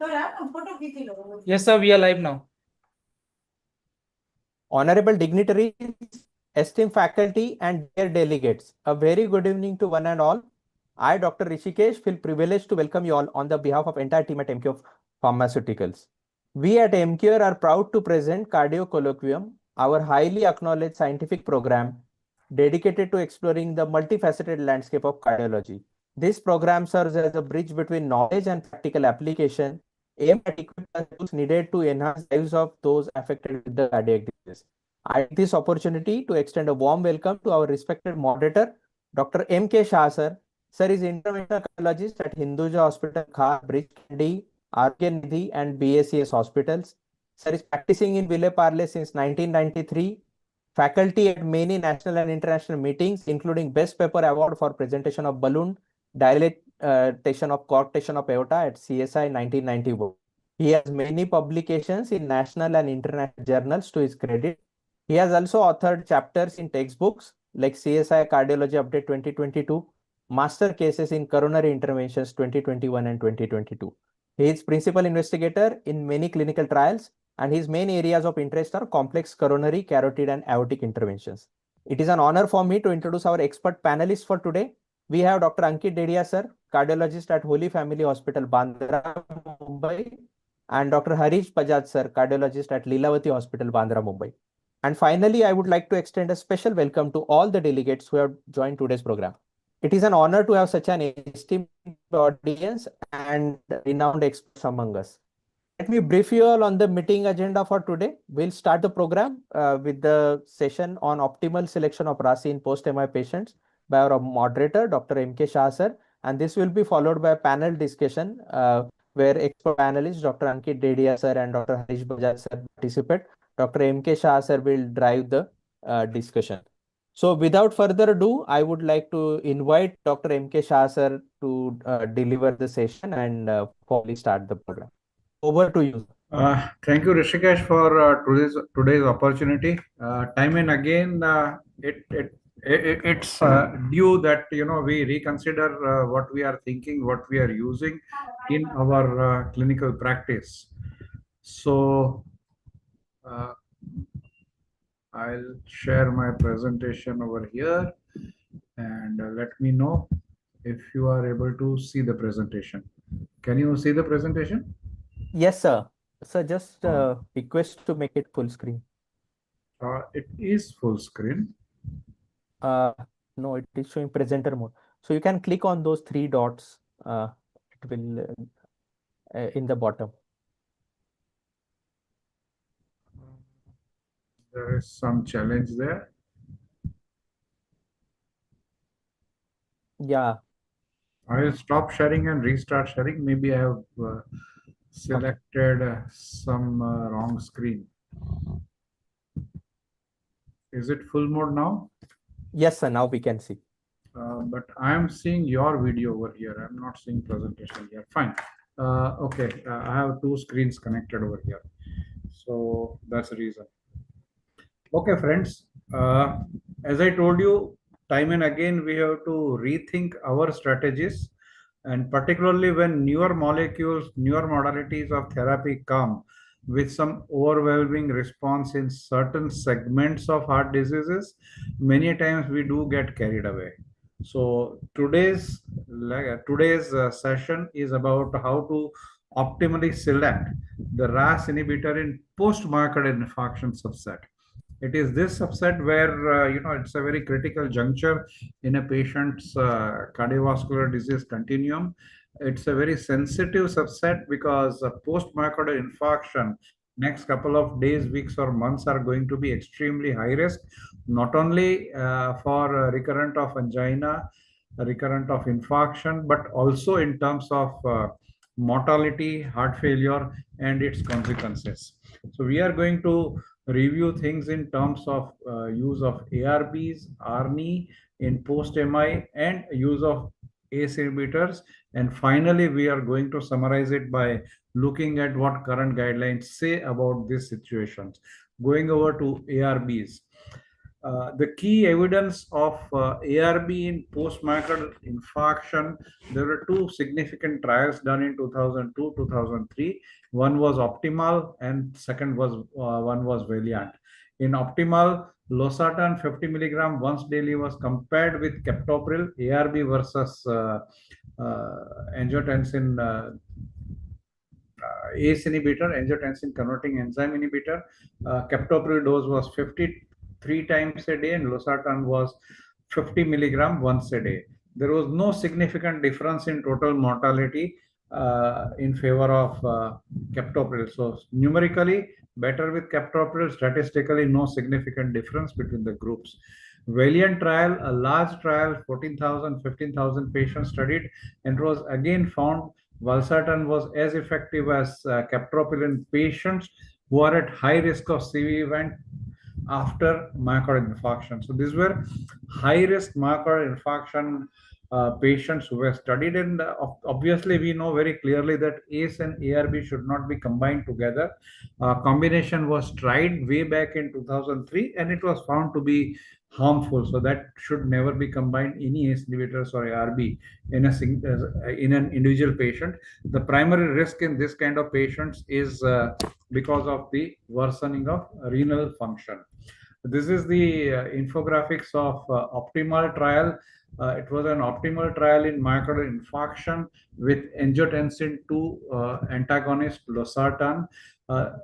Yes, sir, we are live now. Honorable dignitaries, esteemed faculty, and dear delegates, a very good evening to one and all. I, Dr. Rishikesh, feel privileged to welcome you all on the behalf of entire team at MQ Pharmaceuticals. We at MQ are proud to present Cardio Colloquium, our highly acknowledged scientific program dedicated to exploring the multifaceted landscape of cardiology. This program serves as a bridge between knowledge and practical application, aimed at equipping the tools needed to enhance the lives of those affected with the cardiac disease. I take this opportunity to extend a warm welcome to our respected moderator, Dr. M.K. Shah, sir. Sir is interventional cardiologist at Hinduja Hospital, Khar, Bridge Candy, RK Nidhi, and BACS hospitals. Sir is practicing in Ville Parle since 1993. Faculty at many national and international meetings, including Best Paper Award for presentation of balloon dilatation of coarctation of aorta at CSI 1991. He has many publications in national and international journals to his credit. He has also authored chapters in textbooks like CSI Cardiology Update 2022, Master Cases in Coronary Interventions 2021 and 2022. He is principal investigator in many clinical trials, and his main areas of interest are complex coronary, carotid, and aortic interventions. It is an honor for me to introduce our expert panelists for today. We have Dr. Ankit Dedia, sir, cardiologist at Holy Family Hospital, Bandra, Mumbai, and Dr. Harish Bajaj, sir, cardiologist at Lilavati Hospital, Bandra, Mumbai. And finally, I would like to extend a special welcome to all the delegates who have joined today's program. It is an honor to have such an esteemed audience and renowned experts among us. Let me brief you all on the meeting agenda for today. We'll start the program with the session on optimal selection of RASI in post-MI patients by our moderator, Dr. M.K. Shah, sir. And this will be followed by a panel discussion where expert panelists, Dr. Ankit Dedia, sir, and Dr. Harish Bajaj, sir, participate. Dr. M.K. Shah, sir, will drive the discussion. So without further ado, I would like to invite Dr. M.K. Shah, sir, to deliver the session and formally start the program. Over to you. Thank you, Rishikesh, for today's opportunity. Time and again, it's due that we reconsider what we are thinking, what we are using in our clinical practice. So uh, I'll share my presentation over here, and let me know if you are able to see the presentation. Can you see the presentation? Yes, sir. Sir, just request to make it full screen. It is full screen. No, it is showing presenter mode. So you can click on those three dots. It will in the bottom. There is some challenge there. Yeah. I will stop sharing and restart sharing. Maybe I have selected some wrong screen. Is it full mode now? Yes, sir. Now we can see. But I am seeing your video over here. I'm not seeing presentation here. Fine. Okay. I have two screens connected over here. So that's the reason. Okay, friends. As I told you, time and again, we have to rethink our strategies, and particularly when newer molecules, newer modalities of therapy come with some overwhelming response in certain segments of heart diseases, many times we do get carried away. So today's session is about how to optimally select the RAS inhibitor in post-myocardial infarction subset. It is this subset where it's a very critical juncture in a patient's cardiovascular disease continuum. It's a very sensitive subset because post myocardial infarction, next couple of days, weeks, or months are going to be extremely high risk, not only for recurrent of angina, recurrent of infarction, but also in terms of mortality, heart failure, and its consequences. So we are going to review things in terms of use of ARBs, ARNI in post-MI, and use of ACE inhibitors. And finally, we are going to summarize it by looking at what current guidelines say about these situations. Going over to ARBs. The key evidence of ARB in post-myocardial infarction, there were two significant trials done in 2002, 2003. One was Optimal and second was one was Valiant. In Optimal, losartan 50 milligram once daily was compared with captopril, ARB versus angiotensin ACE inhibitor, angiotensin converting enzyme inhibitor. Captopril dose was 53 times a day and losartan was 50 milligram once a day. There was no significant difference in total mortality in favor of captopril. So numerically better with captopril, statistically no significant difference between the groups. Valiant trial, a large trial, 14,000, 15,000 patients studied, and it was again found valsartan was as effective as captopril in patients who are at high risk of CV event after myocardial infarction. So these were high risk myocardial infarction patients who were studied, and obviously we know very clearly that ACE and ARB should not be combined together. Combination was tried way back in 2003 and it was found to be harmful, so that should never be combined, any ACE inhibitors or ARB in in an individual patient. The primary risk in this kind of patients is because of the worsening of renal function. This is the infographics of optimal trial. It was an optimal trial in myocardial infarction with angiotensin 2 antagonist losartan.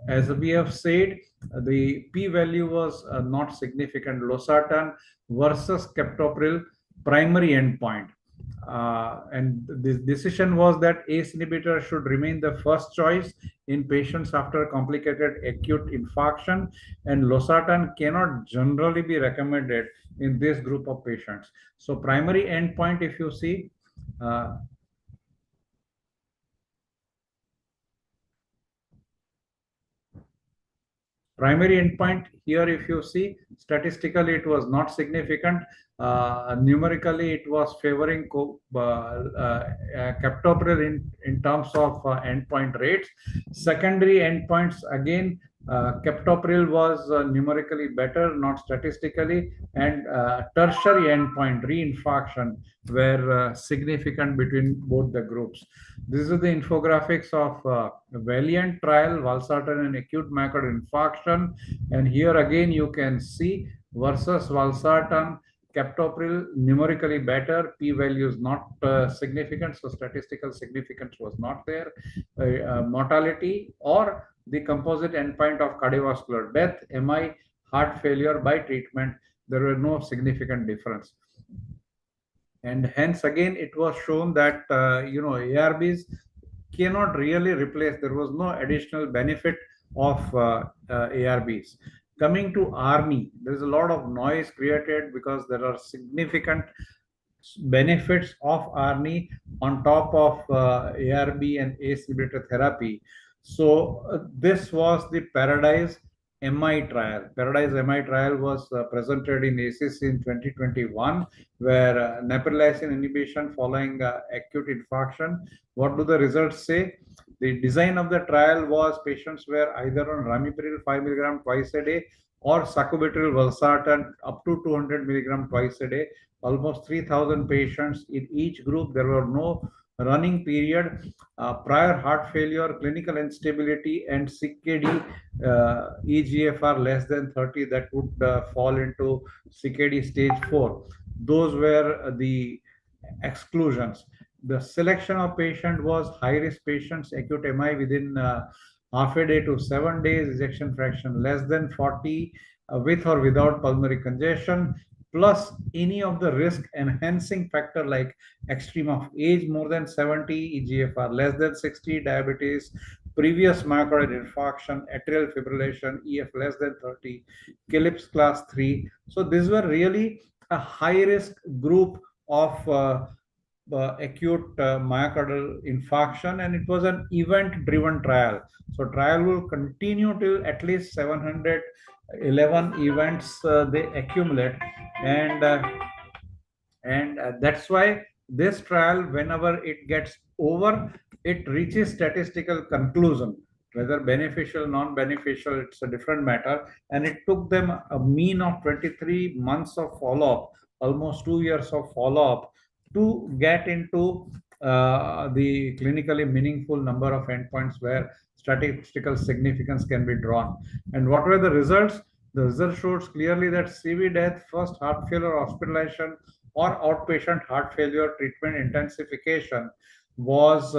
As we have said, the p-value was not significant. Losartan versus captopril primary endpoint. And the decision was that ACE inhibitor should remain the first choice in patients after complicated acute infarction, and losartan cannot generally be recommended in this group of patients. So primary endpoint, if you see, primary endpoint here, if you see, statistically it was not significant. Numerically it was favoring captopril in terms of endpoint rates. Secondary endpoints, again, captopril was numerically better, not statistically, and tertiary endpoint, reinfarction, were significant between both the groups. This is the infographics of Valiant trial, valsartan and acute myocardial infarction. And here again you can see versus valsartan, captopril numerically better, p-value is not significant, so statistical significance was not there. Mortality or the composite endpoint of cardiovascular death, MI, heart failure by treatment, there were no significant difference. And hence again it was shown that ARBs cannot really replace, there was no additional benefit of ARBs. Coming to ARMY, there is a lot of noise created because there are significant benefits of ARNI on top of ARB and ACE inhibitor therapy. So this was the Paradise MI trial. Paradise MI trial was presented in ACC in 2021, where neprilysin inhibition following acute infarction. What do the results say? The design of the trial was patients were either on ramipril 5 milligram twice a day or sacubitril valsartan up to 200 milligram twice a day. Almost 3,000 patients in each group. There were no running period, prior heart failure, clinical instability, and CKD EGFR less than 30 that would fall into CKD stage 4. Those were the exclusions. The selection of patient was high-risk patients, acute MI within half a day to 7 days, ejection fraction less than 40, with or without pulmonary congestion, plus any of the risk enhancing factor like extreme of age more than 70, EGFR less than 60, diabetes, previous myocardial infarction, atrial fibrillation, EF less than 30, Phillips class 3. So these were really a high risk group of acute myocardial infarction, and it was an event driven trial. So trial will continue till at least 711 events they accumulate, and that's why this trial, whenever it gets over, it reaches statistical conclusion. Whether beneficial, non-beneficial, it's a different matter. And it took them a mean of 23 months of follow-up, almost 2 years of follow-up, to get into the clinically meaningful number of endpoints where statistical significance can be drawn. And what were the results? The result shows clearly that CV death, first heart failure hospitalization, or outpatient heart failure treatment intensification was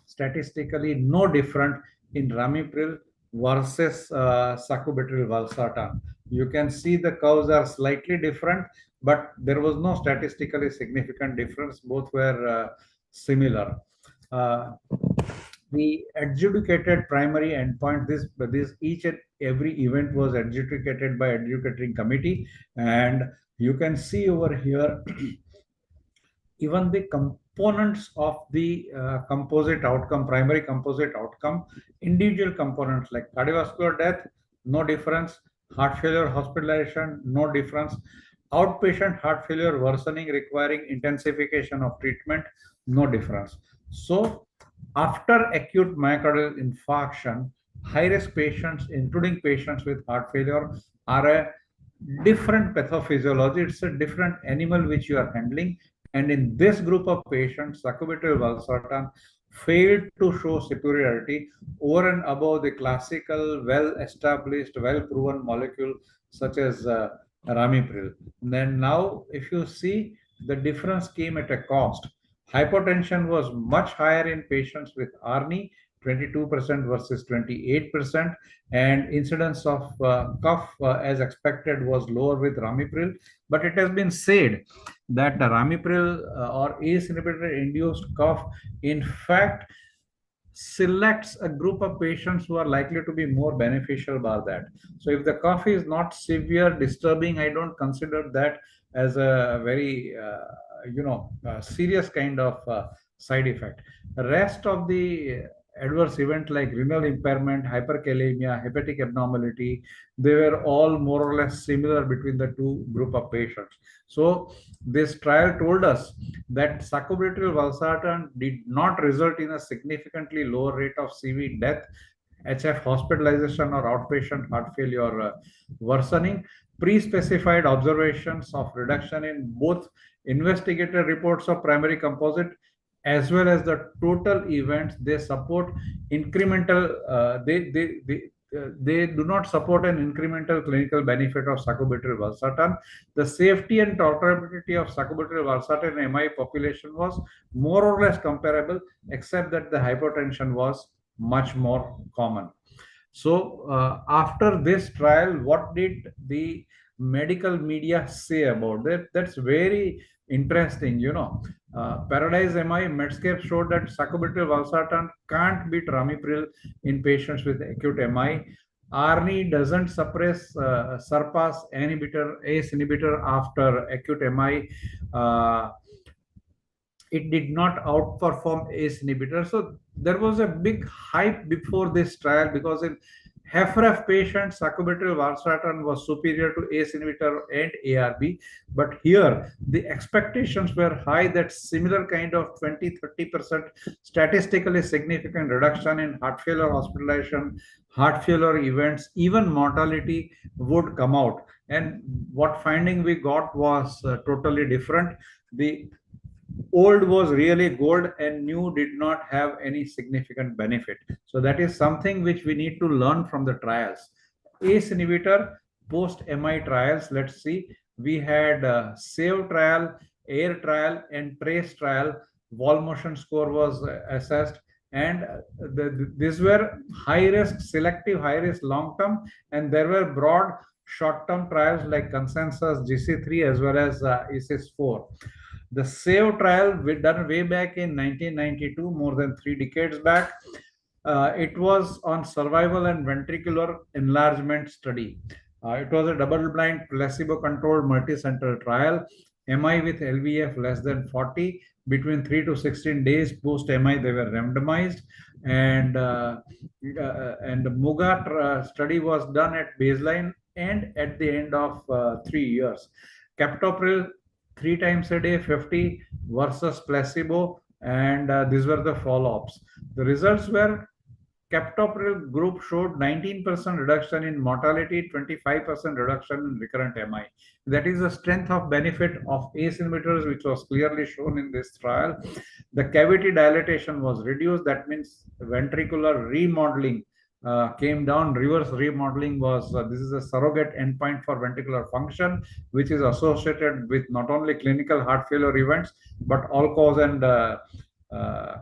statistically no different in ramipril versus sacubitril valsartan. You can see the curves are slightly different, but there was no statistically significant difference. Both were similar. The adjudicated primary endpoint, this each and every event was adjudicated by adjudicating committee, and you can see over here even the components of the composite outcome, primary composite outcome, individual components like cardiovascular death, no difference, heart failure hospitalization, no difference, outpatient heart failure worsening requiring intensification of treatment, no difference. So after acute myocardial infarction, high risk patients, including patients with heart failure, are a different pathophysiology. It's a different animal which you are handling. And in this group of patients, sacubitril valsartan failed to show superiority over and above the classical, well-established, well-proven molecule such as ramipril. Then now, if you see, the difference came at a cost. Hypotension was much higher in patients with ARNI, 22% versus 28%, and incidence of cough, as expected, was lower with ramipril. But it has been said that the ramipril or ACE inhibitor induced cough, in fact, selects a group of patients who are likely to be more beneficial by that. So if the cough is not severe, disturbing, I don't consider that as a very serious kind of side effect. The rest of the adverse event like renal impairment, hyperkalemia, hepatic abnormality, they were all more or less similar between the two group of patients. So this trial told us that sacubitril valsartan did not result in a significantly lower rate of CV death, HF hospitalization, or outpatient heart failure worsening. Pre-specified observations of reduction in both investigator reports of primary composite as well as the total events, they support incremental, they do not support an incremental clinical benefit of sacubitril valsartan. The safety and tolerability of sacubitril valsartan in MI population was more or less comparable, except that the hypertension was much more common. So after this trial, what did the medical media say about that? That's very interesting. Paradise MI Medscape showed that sacubitril valsartan can't beat ramipril in patients with acute MI. ARNI doesn't surpass ACE inhibitor after acute MI. It did not outperform ACE inhibitor. So there was a big hype before this trial because in HFrEF patients, sacubitril valsartan was superior to ACE inhibitor and ARB. But here, the expectations were high that similar kind of 20-30% statistically significant reduction in heart failure hospitalization, heart failure events, even mortality would come out. And what finding we got was totally different. The old was really gold and new did not have any significant benefit. So that is something which we need to learn from the trials. ACE inhibitor post MI trials, let's see. We had SAVE trial, AIR trial, and TRACE trial. Wall motion score was assessed, and these were high risk, selective high risk long term, and there were broad short term trials like consensus GC3 as well as ISIS-4. The SAVE trial done way back in 1992, more than 3 decades back. It was on survival and ventricular enlargement study. It was a double-blind, placebo-controlled, multi-center trial. MI with LVF less than 40, between 3 to 16 days post-MI, they were randomized. And the MUGA study was done at baseline and at the end of 3 years. Captopril 3 times a day 50 versus placebo, and these were the follow-ups. The results were captopril group showed 19% reduction in mortality, 25% reduction in recurrent MI. That is the strength of benefit of ACE inhibitors, which was clearly shown in this trial. The cavity dilatation was reduced. That means ventricular remodeling came down. Reverse remodeling was, this is a surrogate endpoint for ventricular function, which is associated with not only clinical heart failure events, but all cause and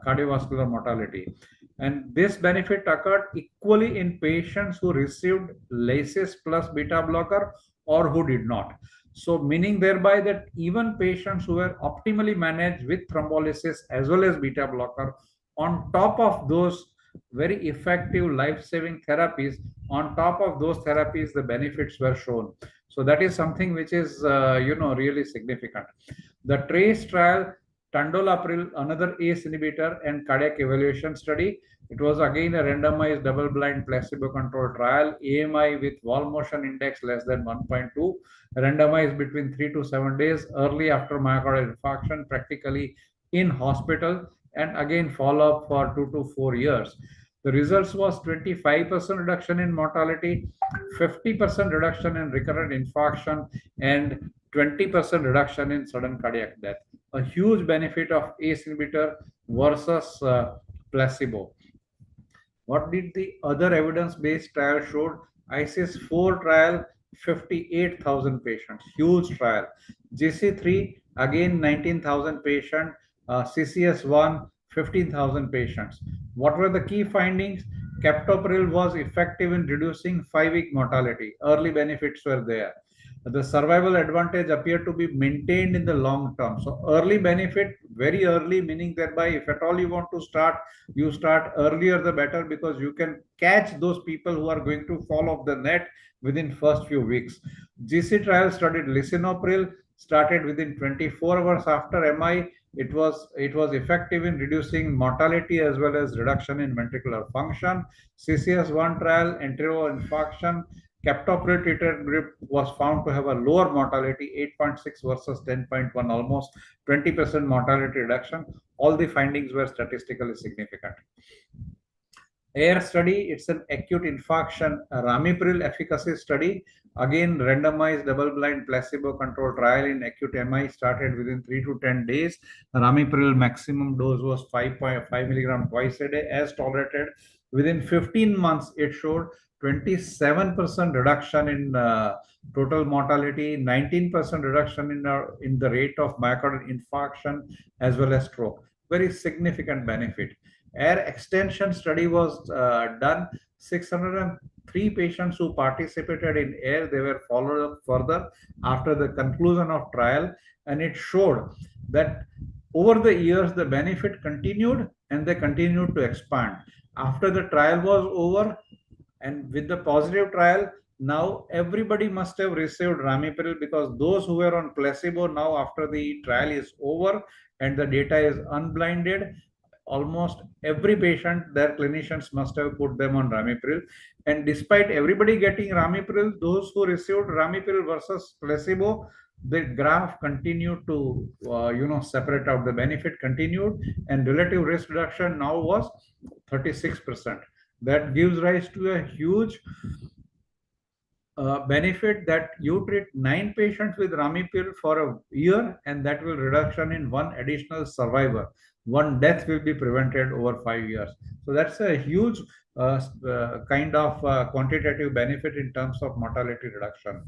cardiovascular mortality. And this benefit occurred equally in patients who received LACEs plus beta blocker or who did not. So meaning thereby that even patients who were optimally managed with thrombolysis as well as beta blocker, on top of those very effective life-saving therapies, on top of those therapies, the benefits were shown. So that is something which is, really significant. The TRACE trial, Tandolapril, another ACE inhibitor and cardiac evaluation study. It was again a randomized double-blind placebo-controlled trial, AMI with wall motion index less than 1.2, randomized between 3 to 7 days, early after myocardial infarction, practically in hospital, and again follow-up for 2 to 4 years. The results was 25% reduction in mortality, 50% reduction in recurrent infarction, and 20% reduction in sudden cardiac death. A huge benefit of ACE inhibitor versus placebo. What did the other evidence-based trial showed? ICIS 4 trial, 58,000 patients, huge trial. GC3, again 19,000 patients. CCS1, 15,000 patients. What were the key findings? Captopril was effective in reducing 5-week mortality. Early benefits were there. The survival advantage appeared to be maintained in the long term. So early benefit, very early, meaning thereby if at all you want to start, you start earlier the better, because you can catch those people who are going to fall off the net within first few weeks. GC trial studied lisinopril, started within 24 hours after MI. It was effective in reducing mortality as well as reduction in ventricular function. CCS1 trial, anterior infarction, captopril treated group was found to have a lower mortality, 8.6 versus 10.1, almost 20% mortality reduction. All the findings were statistically significant. AIR study, it's an acute infarction ramipril efficacy study. Again, randomized double-blind placebo-controlled trial in acute MI, started within 3 to 10 days. Ramipril maximum dose was 5.5 milligram twice a day as tolerated. Within 15 months, it showed 27% reduction in total mortality, 19% reduction in the rate of myocardial infarction as well as stroke. Very significant benefit. AIR extension study was done. 603 patients who participated in AIR, they were followed up further after the conclusion of trial, and it showed that over the years the benefit continued and they continued to expand. After the trial was over and with the positive trial, now everybody must have received ramipril, because those who were on placebo, now after the trial is over and the data is unblinded, almost every patient, their clinicians must have put them on ramipril. And despite everybody getting ramipril, those who received ramipril versus placebo, the graph continued to separate out. The benefit continued, and relative risk reduction now was 36%. That gives rise to a huge benefit, that you treat 9 patients with ramipril for a year, and that will reduction in 1 additional survivor. 1 death will be prevented over 5 years. So that's a huge kind of quantitative benefit in terms of mortality reduction.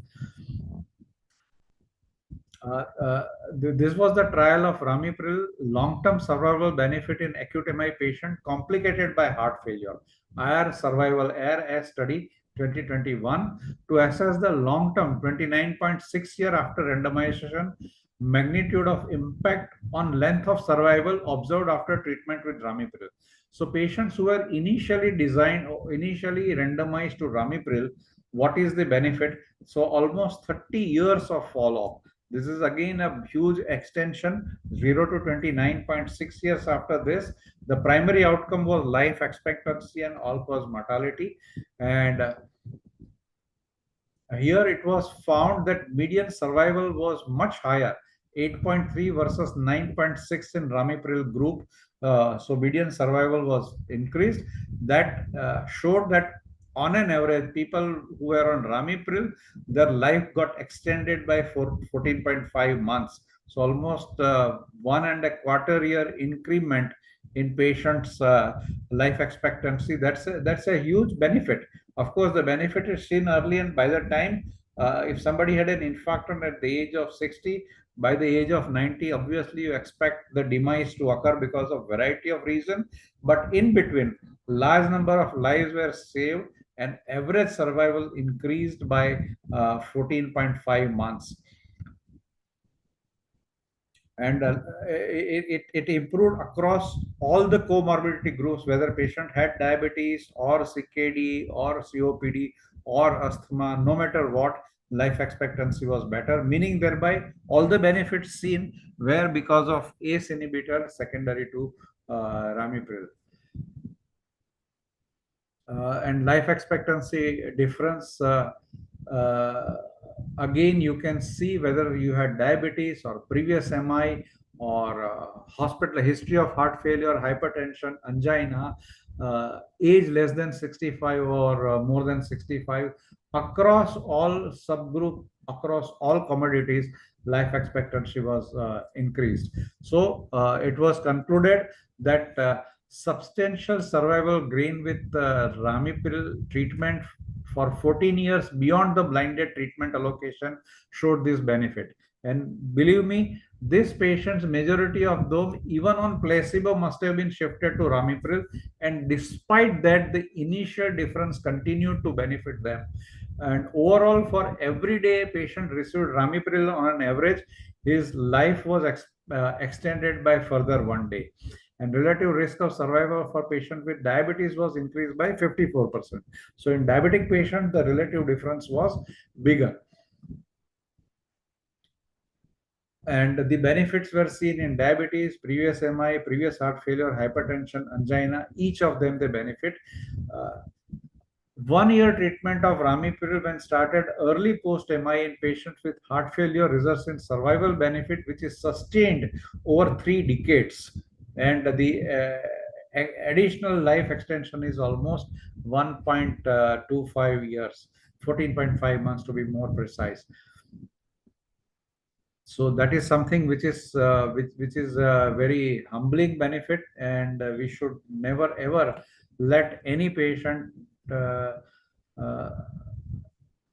This was the trial of ramipril, long-term survival benefit in acute MI patient complicated by heart failure. AIR survival, AIR study 2021, to assess the long-term 29.6 year after randomization magnitude of impact on length of survival observed after treatment with ramipril. So patients who were initially randomized to ramipril, what is the benefit? So almost 30 years of follow-up. This is again a huge extension, 0 to 29.6 years after this. The primary outcome was life expectancy and all-cause mortality. And here it was found that median survival was much higher, 8.3 versus 9.6 in ramipril group. So median survival was increased. That showed that on an average, people who were on Ramipril, their life got extended by 14.5 months. So almost 1.25 year increment in patients' life expectancy. That's a huge benefit. Of course, the benefit is seen early, and by the time if somebody had an infarction at the age of 60, by the age of 90, obviously you expect the demise to occur because of variety of reasons. But in between, large number of lives were saved and average survival increased by 14.5 months. And it improved across all the comorbidity groups, whether patient had diabetes or CKD or COPD or asthma. No matter what, life expectancy was better, meaning thereby all the benefits seen were because of ACE inhibitor secondary to ramipril. And life expectancy difference, uh, again you can see whether you had diabetes or previous MI or hospital history of heart failure, hypertension, angina, age less than 65 or more than 65, across all subgroup, across all commodities, life expectancy was increased. So it was concluded that substantial survival gain with ramipril treatment for 14 years beyond the blinded treatment allocation showed this benefit. And believe me, these patients, majority of them, even on placebo, must have been shifted to ramipril. And despite that, the initial difference continued to benefit them. And overall, for every day patient received ramipril on an average, his life was extended by further 1 day, and relative risk of survival for patients with diabetes was increased by 54%. So in diabetic patients, the relative difference was bigger. And the benefits were seen in diabetes, previous MI, previous heart failure, hypertension, angina, each of them they benefit. 1 year treatment of ramipril when started early post MI in patients with heart failure results in survival benefit which is sustained over 3 decades. And the additional life extension is almost 1.25 years, 14.5 months to be more precise. So that is something which is which is a very humbling benefit, and we should never ever let any patient uh, uh,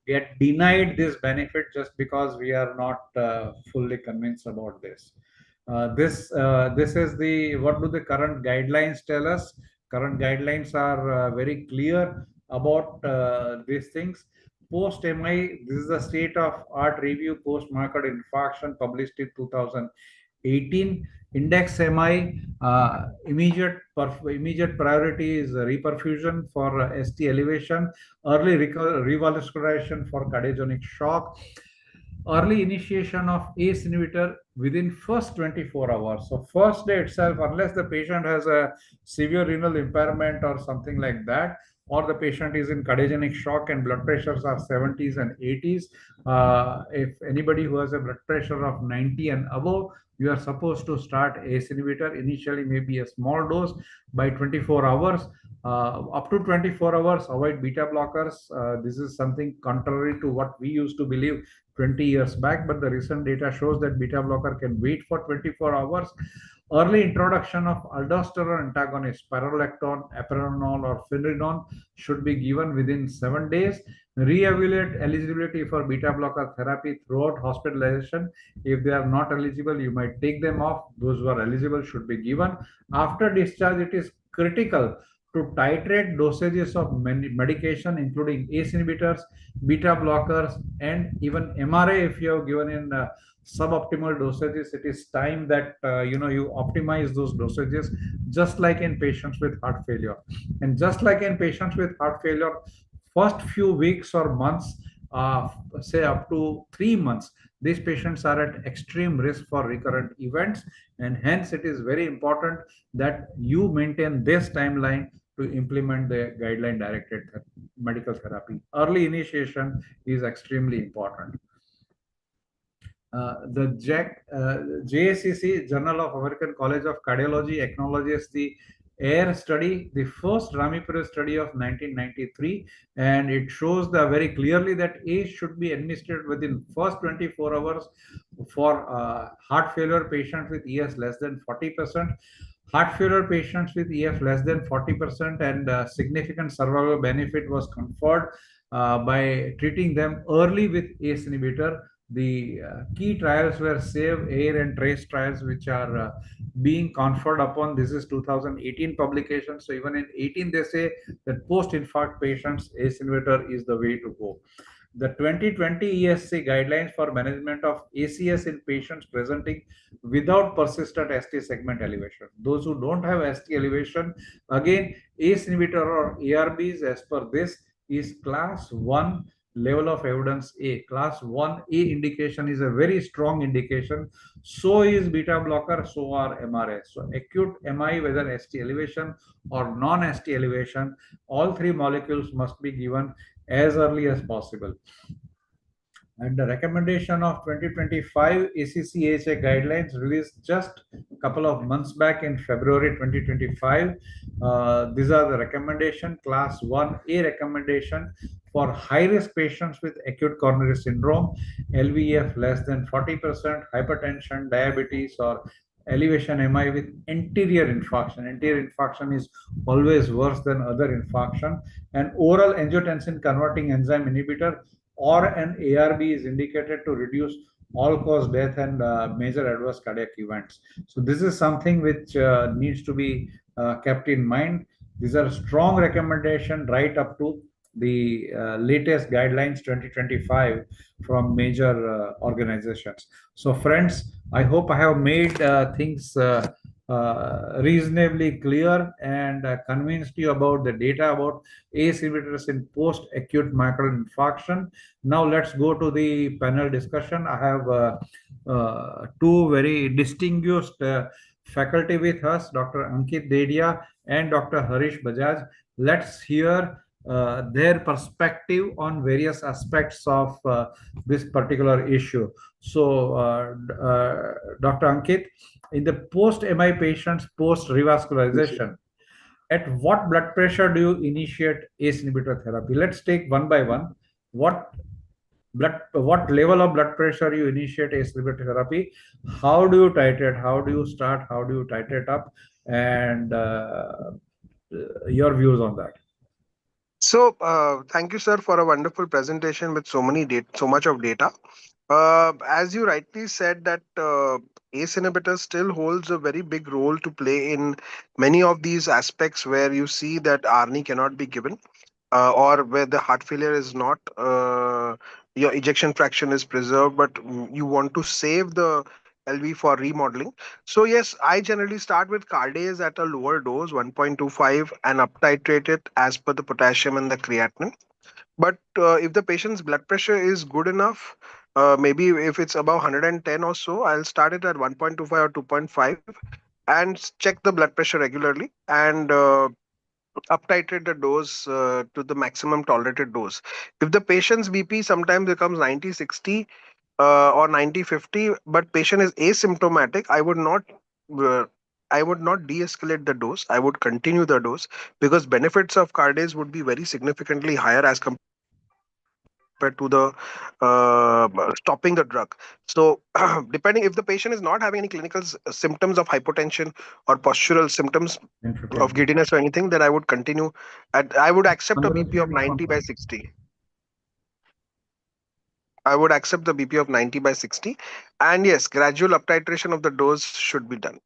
get denied this benefit just because we are not fully convinced about this. This is the what do the current guidelines tell us? Current guidelines are very clear about these things. Post MI, this is the state of art review post market infarction published in 2018. Index MI, immediate priority is reperfusion for ST elevation, early revascularization for cardiogenic shock, early initiation of ACE inhibitor within first 24 hours. So first day itself, unless the patient has a severe renal impairment or something like that, or the patient is in cardiogenic shock and blood pressures are 70s and 80s, if anybody who has a blood pressure of 90 and above, you are supposed to start ACE inhibitor, initially maybe a small dose. By 24 hours, up to 24 hours, avoid beta blockers. This is something contrary to what we used to believe 20 years back, but the recent data shows that beta blocker can wait for 24 hours. Early introduction of aldosterone antagonist, spironolactone, epinephrine, or finerenone should be given within 7 days. Re-evaluate eligibility for beta blocker therapy throughout hospitalization. If they are not eligible, you might take them off. Those who are eligible should be given. After discharge, it is critical to titrate dosages of medication, including ACE inhibitors, beta blockers, and even MRA. If you have given in suboptimal dosages, it is time that you optimize those dosages, just like in patients with heart failure. And just like in patients with heart failure, first few weeks or months, say up to 3 months, these patients are at extreme risk for recurrent events, and hence it is very important that you maintain this timeline to implement the guideline directed medical therapy. Early initiation is extremely important. The JACC, Journal of American College of Cardiology, acknowledges the AIR study, the first Ramipuru study of 1993, and it shows the very clearly that ACE should be administered within first 24 hours for heart failure patients with ES less than 40%, heart failure patients with EF less than 40%, and significant survival benefit was conferred by treating them early with ACE inhibitor. The key trials were SAVE, AIR, and TRACE trials, which are being conferred upon. This is 2018 publication. So even in 18, they say that post-infarct patients, ACE inhibitor is the way to go. The 2020 ESC guidelines for management of ACS in patients presenting without persistent ST segment elevation. Those who don't have ST elevation, again, ACE inhibitor or ARBs as per this is class 1 level of evidence A. Class 1A indication is a very strong indication. So is beta blocker, so are MRA. So acute MI, whether ST elevation or non-ST elevation, all three molecules must be given as early as possible. And the recommendation of 2025 ACC/AHA guidelines released just a couple of months back in February 2025. These are the recommendation, class 1A recommendation for high-risk patients with acute coronary syndrome, LVEF less than 40%, hypertension, diabetes, or elevation MI with anterior infarction. Anterior infarction is always worse than other infarction. And oral angiotensin converting enzyme inhibitor or an ARB is indicated to reduce all-cause death and major adverse cardiac events. So this is something which needs to be kept in mind. These are strong recommendations right up to the latest guidelines 2025 from major organizations. So friends, I hope I have made things reasonably clear and convinced you about the data about ACE inhibitors in post-acute myocardial infarction. Now let's go to the panel discussion. I have two very distinguished faculty with us, Dr. Ankit Dedia and Dr. Harish Bajaj. Let's hear their perspective on various aspects of this particular issue. So, Dr. Ankit, in the post-MI patients, post-revascularization, at what blood pressure do you initiate ACE inhibitor therapy? Let's take one by one. What level of blood pressure you initiate ACE inhibitor therapy? How do you titrate? How do you start? How do you titrate up? And your views on that. So, thank you, sir, for a wonderful presentation with so much of data. As you rightly said, that ACE inhibitor still holds a very big role to play in many of these aspects where you see that ARNI cannot be given, or where the heart failure is not, your ejection fraction is preserved, but you want to save the LV for remodeling. So yes, I generally start with cardase at a lower dose, 1.25, and up titrate it as per the potassium and the creatinine. But if the patient's blood pressure is good enough, maybe if it's above 110 or so, I'll start it at 1.25 or 2.5 and check the blood pressure regularly and up titrate the dose to the maximum tolerated dose. If the patient's BP sometimes becomes 90/60 or 90/50, but patient is asymptomatic, uh, I would not de-escalate the dose. I would continue the dose because benefits of cardase would be very significantly higher as compared to the stopping the drug. So, depending if the patient is not having any clinical symptoms of hypotension or postural symptoms of giddiness or anything, then I would continue. I would accept a BP of 90/60. I would accept the BP of 90/60. And yes, gradual up titration of the dose should be done.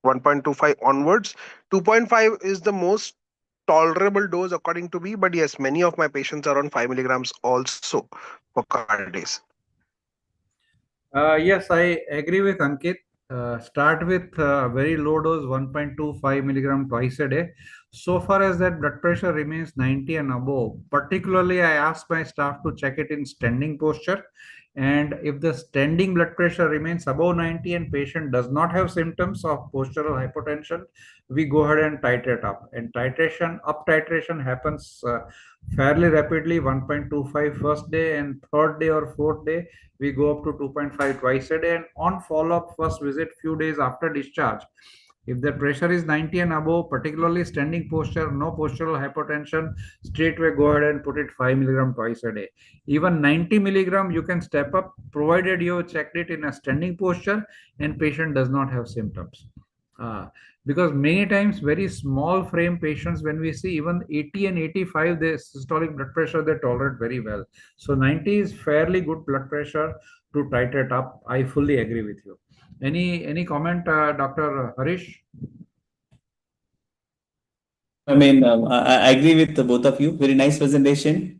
1.25 onwards. 2.5 is the most tolerable dose according to me. But yes, many of my patients are on 5 milligrams also for cardase. Yes, I agree with Ankit. Start with very low dose, 1.25 milligram twice a day. So far as that blood pressure remains 90 and above, particularly I ask my staff to check it in standing posture. And if the standing blood pressure remains above 90 and patient does not have symptoms of postural hypotension, we go ahead and titrate up. And titration happens fairly rapidly, 1.25 first day, and third day or fourth day, we go up to 2.5 twice a day. And on follow-up first visit, few days after discharge, if the pressure is 90 and above, particularly standing posture, no postural hypotension, straightway go ahead and put it 5 milligram twice a day. Even 90 milligram, you can step up, provided you checked it in a standing posture and patient does not have symptoms. Because many times very small frame patients, when we see even 80 and 85, the systolic blood pressure, they tolerate very well. So 90 is fairly good blood pressure to titrate up. I fully agree with you. Any comment, Dr. Harish? I mean, I agree with both of you. Very nice presentation.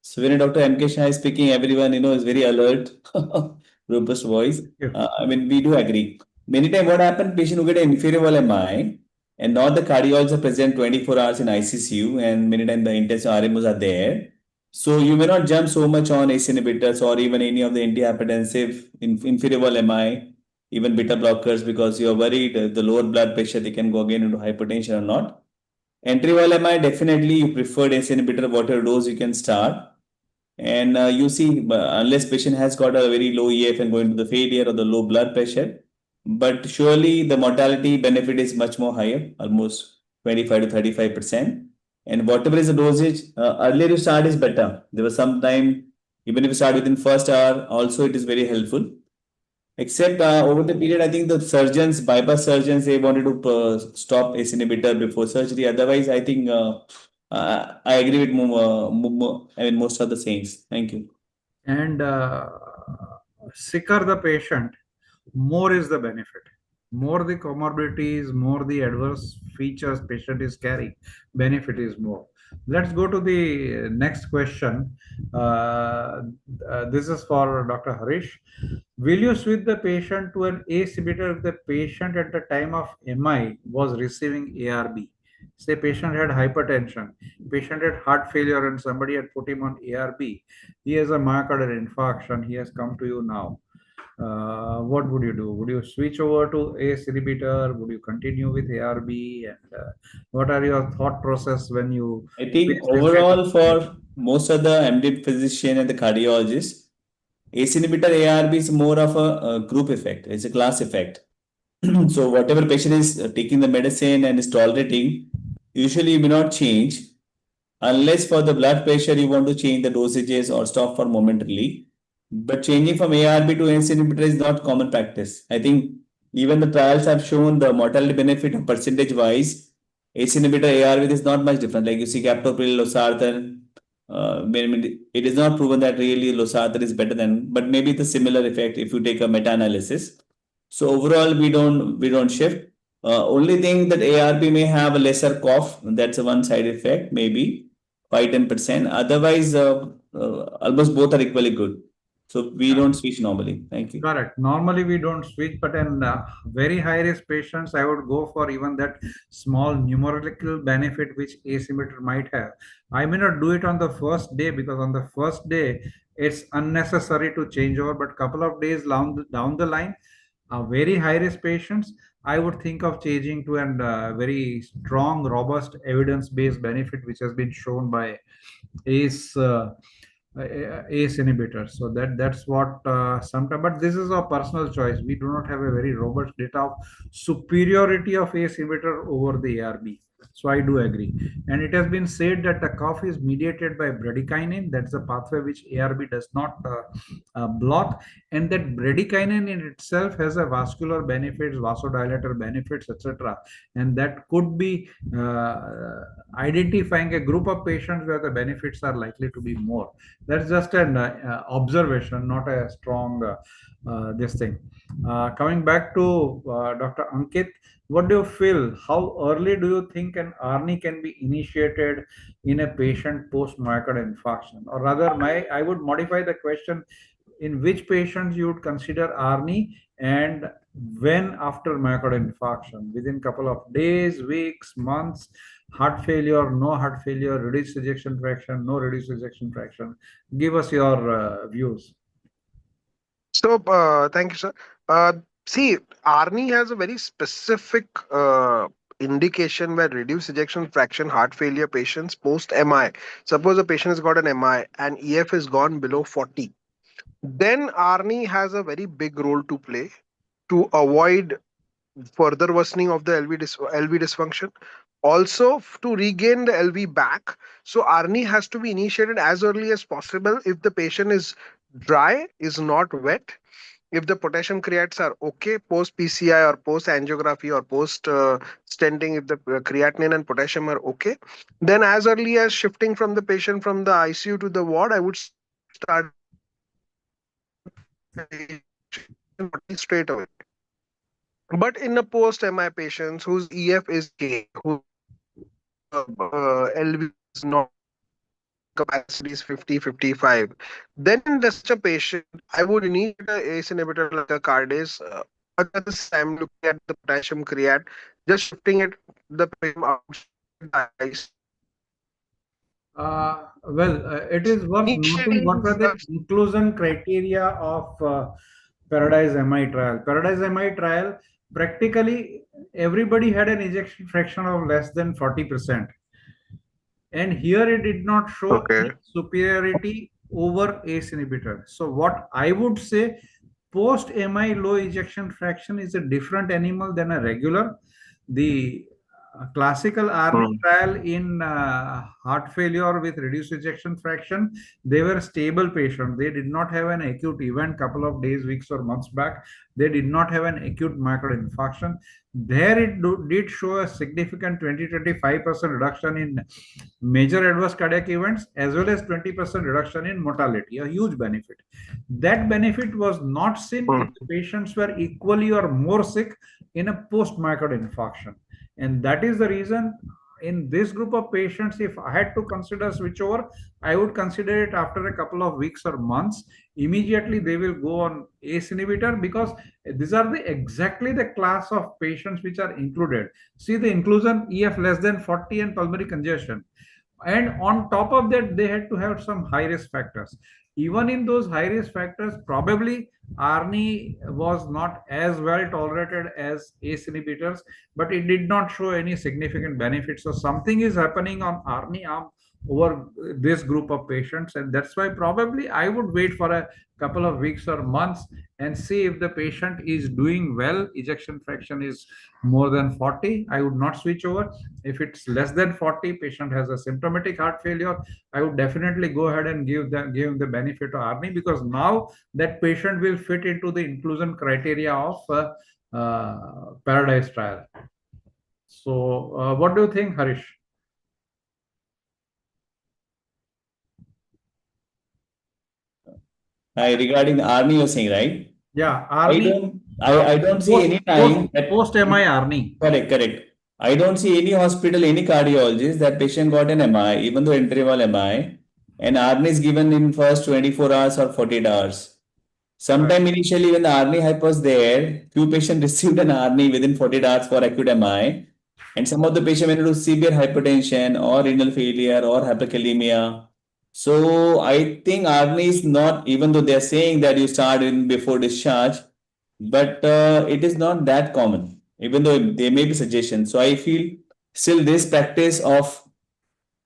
So when Dr. M.K. Shah is speaking, everyone, is very alert, robust voice. Yes. I mean, we do agree. Many times what happens, patient who get an inferior wall MI and not the cardiologists are present 24 hours in ICCU and many times the intensive RMOs are there. So you may not jump so much on ACE inhibitors or even any of the antihypertensive inferior wall MI, even beta blockers because you are worried the lower blood pressure, they can go again into hypertension or not. Entry wall MI, definitely you preferred ACE inhibitor, whatever dose you can start. And you see, unless patient has got a very low EF and going to the failure or the low blood pressure, but surely the mortality benefit is much more higher, almost 25 to 35%. And whatever is the dosage, earlier you start is better. There was some time, even if you start within first hour, also it is very helpful. Except over the period, I think the surgeons, bypass surgeons, they wanted to stop ACE inhibitor before surgery. Otherwise, I think I agree with most of the sayings. Thank you. And sicker the patient, more is the benefit. More the comorbidities, more the adverse features patient is carrying, benefit is more. Let's go to the next question. This is for Dr. Harish. Will you switch the patient to an ACE inhibitor if the patient at the time of MI was receiving ARB? Say patient had hypertension, patient had heart failure, and somebody had put him on ARB. He has a myocardial infarction. He has come to you now. What would you do? Would you switch over to ACE inhibitor? Would you continue with ARB? And what are your thought process when you? I think overall for most of the MD physician and the cardiologist, ACE inhibitor ARB is more of a group effect. It's a class effect. So whatever patient is taking the medicine and is tolerating, usually you may not change unless for the blood pressure you want to change the dosages or stop for momentarily. But changing from ARB to ACE inhibitor is not common practice. I think even the trials have shown the mortality benefit percentage wise, ACE inhibitor ARB is not much different. Like you see captopril, losartan, it is not proven that really losartan is better than, but maybe the similar effect if you take a meta-analysis. So overall, we don't shift. Only thing that ARB may have a lesser cough. That's a one side effect, maybe 5-10%. Otherwise, almost both are equally good. So we don't switch normally. Thank you. Correct. Normally we don't switch, but in very high risk patients, I would go for even that small numerical benefit which ACE inhibitor might have. I may not do it on the first day because on the first day it's unnecessary to change over, but couple of days down the line, very high risk patients, I would think of changing to a very strong, robust evidence-based benefit which has been shown by ACE. ACE inhibitors. So that's what sometimes, but this is a personal choice. We do not have a very robust data of superiority of ACE inhibitor over the ARB. So I do agree. And it has been said that the cough is mediated by bradykinin. That's the pathway which ARB does not block. And that bradykinin in itself has a vascular benefits, vasodilator benefits, etc. And that could be identifying a group of patients where the benefits are likely to be more. That's just an observation, not a strong this thing. Coming back to Dr. Ankit, what do you feel? How early do you think an ARNI can be initiated in a patient post myocardial infarction? Or rather, I would modify the question: in which patients you would consider ARNI, and when after myocardial infarction? Within couple of days, weeks, months? Heart failure, no heart failure, reduced ejection fraction, no reduced ejection fraction? Give us your views. So, thank you, sir. Uh, See, Arni has a very specific indication where reduced ejection fraction heart failure patients post MI. Suppose a patient has got an MI and EF is gone below 40. Then Arni has a very big role to play to avoid further worsening of the LV dysfunction. Also, to regain the LV back, so Arni has to be initiated as early as possible if the patient is dry, is not wet, if the potassium creates are okay post PCI or post angiography or post stenting, if the creatinine and potassium are okay, then as early as shifting from the patient from the ICU to the ward, I would start straight away. But in a post MI patients whose EF is K, whose LV is not capacity is 50, 55, then in such a patient, I would initiate a ACE inhibitor like a cardase. But at the same time, looking at the potassium creat, just shifting it the patient outside the It is worth noting what were the inclusion criteria of Paradise MI trial. Paradise MI trial, practically everybody had an ejection fraction of less than 40%. And here it did not show Okay. any superiority over ACE inhibitor. So what I would say, post MI low ejection fraction is a different animal than a regular. The classical Army trial in heart failure with reduced ejection fraction, they were stable patients. They did not have an acute event couple of days, weeks, or months back. They did not have an acute myocardial infarction. There it did show a significant 20-25% reduction in major adverse cardiac events as well as 20% reduction in mortality, a huge benefit. That benefit was not seen if the patients were equally or more sick in a post myocardial infarction. And that is the reason in this group of patients, if I had to consider switchover, I would consider it after a couple of weeks or months. Immediately they will go on ACE inhibitor because these are exactly the class of patients which are included. See the inclusion: EF less than 40 and pulmonary congestion. And on top of that, they had to have some high risk factors. Even in those high risk factors, probably ARNI was not as well tolerated as ACE inhibitors, but it did not show any significant benefit. So something is happening on ARNI arm over this group of patients, and that's why probably I would wait for a couple of weeks or months and see if the patient is doing well. Ejection fraction is more than 40, I would not switch over. If it's less than 40, patient has a symptomatic heart failure, I would definitely go ahead and give him the benefit of ARNI, because now that patient will fit into the inclusion criteria of Paradise trial. So what do you think, Harish? Regarding the army, you're saying, right? Yeah, I ARNI. don't see any time that Post MI ARNI. correct. I don't see any hospital, any cardiologist that patient got an MI, even though interval MI, and ARNI is given in first 24 hours or 48 hours. Sometime initially when the ARNI hype was there, few patients received an ARNI within 48 hours for acute MI, and some of the patients went into severe hypertension or renal failure or hyperkalemia. So I think ARNI is not, even though they're saying that you start in before discharge, but it is not that common, even though there may be suggestions. So I feel still this practice of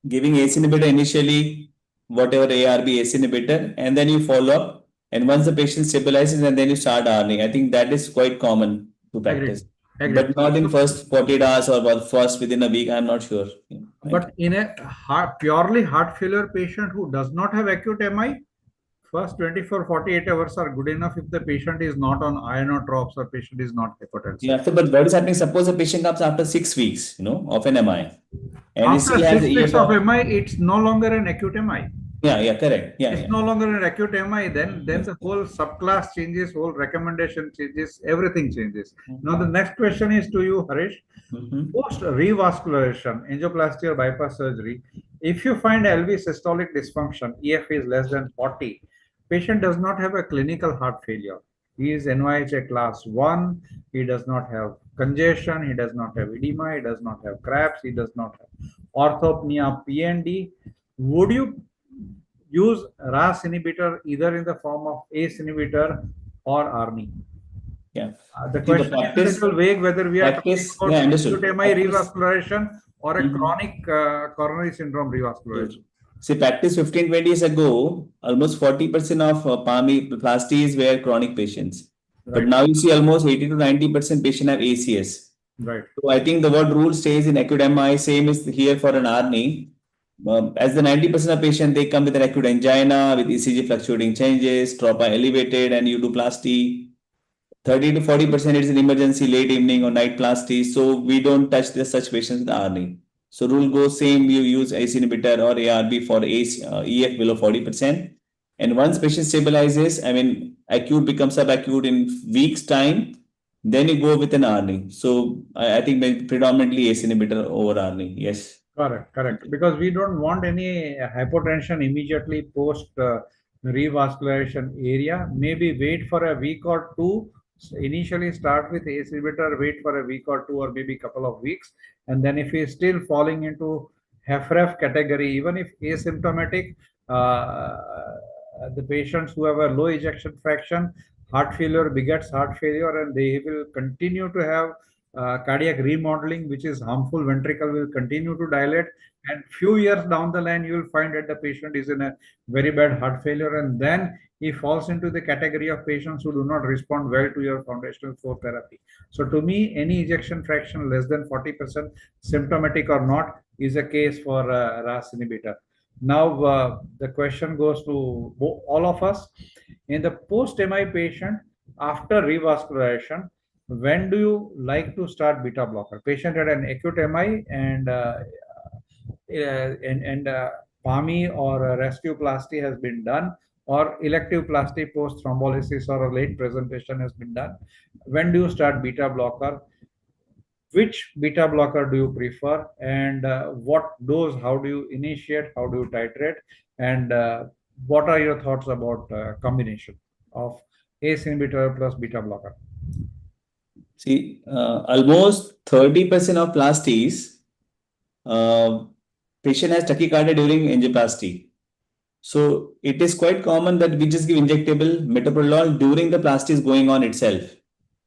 giving ACE inhibitor initially, whatever ARB ACE inhibitor, and then you follow up. And once the patient stabilizes, and then you start RNA. I think that is quite common to practice. Agreed. But not in first 48 hours or first within a week. I'm not sure. But in a purely heart failure patient who does not have acute MI, first 24-48 hours are good enough if the patient is not on ionotropes or patient is not hypotensive. Yeah, so, but what is happening? Suppose a patient comes after 6 weeks, of an MI, and he After still has 6 EF weeks of MI, it's no longer an acute MI. Yeah, correct. Yeah, It's no longer an acute MI. Then the whole subclass changes, whole recommendation changes, everything changes. Now the next question is to you, Harish. Post revascularization, angioplasty or bypass surgery, if you find LV systolic dysfunction, EF is less than 40, patient does not have a clinical heart failure. He is NYHA class 1, he does not have congestion, he does not have edema, he does not have craps, he does not have orthopnea, PND. Would you use RAS inhibitor either in the form of ACE inhibitor or ARNI. Yeah. The See, the question is a practice, little vague whether we are talking practice, about yeah, understood. acute MI Practice, revascularization or a Mhm. chronic coronary syndrome revascularization. See, practice 15, 20 years ago, almost 40% of palmy plasties were chronic patients. But Right. now you see almost 80 to 90% patient have ACS. Right. So I think the word rule stays in acute MI, same is here for an ARNI. As the 90% of patient, they come with an acute angina, with ECG fluctuating changes, tropa elevated, and you do plasty. 30 to 40% is an emergency late evening or night plasty. So we don't touch such patients with ARNI. So rule goes same, you use ACE inhibitor or ARB for EF below 40%. And once patient stabilizes, I mean, acute becomes subacute in weeks time, then you go with an ARNI. So I think predominantly ACE inhibitor over ARNI. Yes. Correct. Because we don't want any hypotension immediately post revascularization area. Maybe wait for a week or two. Initially start with ACE inhibitor, wait for a week or two or maybe couple of weeks. And then if he is still falling into HFrEF category, even if asymptomatic, the patients who have a low ejection fraction, heart failure begets heart failure, and they will continue to have cardiac remodeling, which is harmful. Ventricle will continue to dilate, and few years down the line, you will find that the patient is in a very bad heart failure, and then he falls into the category of patients who do not respond well to your foundational flow therapy. So to me, any ejection fraction less than 40%, symptomatic or not, is a case for RAS inhibitor. Now, the question goes to all of us. In the post-MI patient, after revascularization, when do you like to start beta blocker? Patient had an acute MI and PAMI or rescueplasty has been done, or elective plasty post thrombolysis or a late presentation has been done. When do you start beta blocker? Which beta blocker do you prefer, and what dose? How do you initiate? How do you titrate? And what are your thoughts about combination of ACE inhibitor plus beta blocker? See, almost 30% of plasties, patient has tachycardia during angioplasty. So it is quite common that we just give injectable metoprolol during the plasty is going on itself.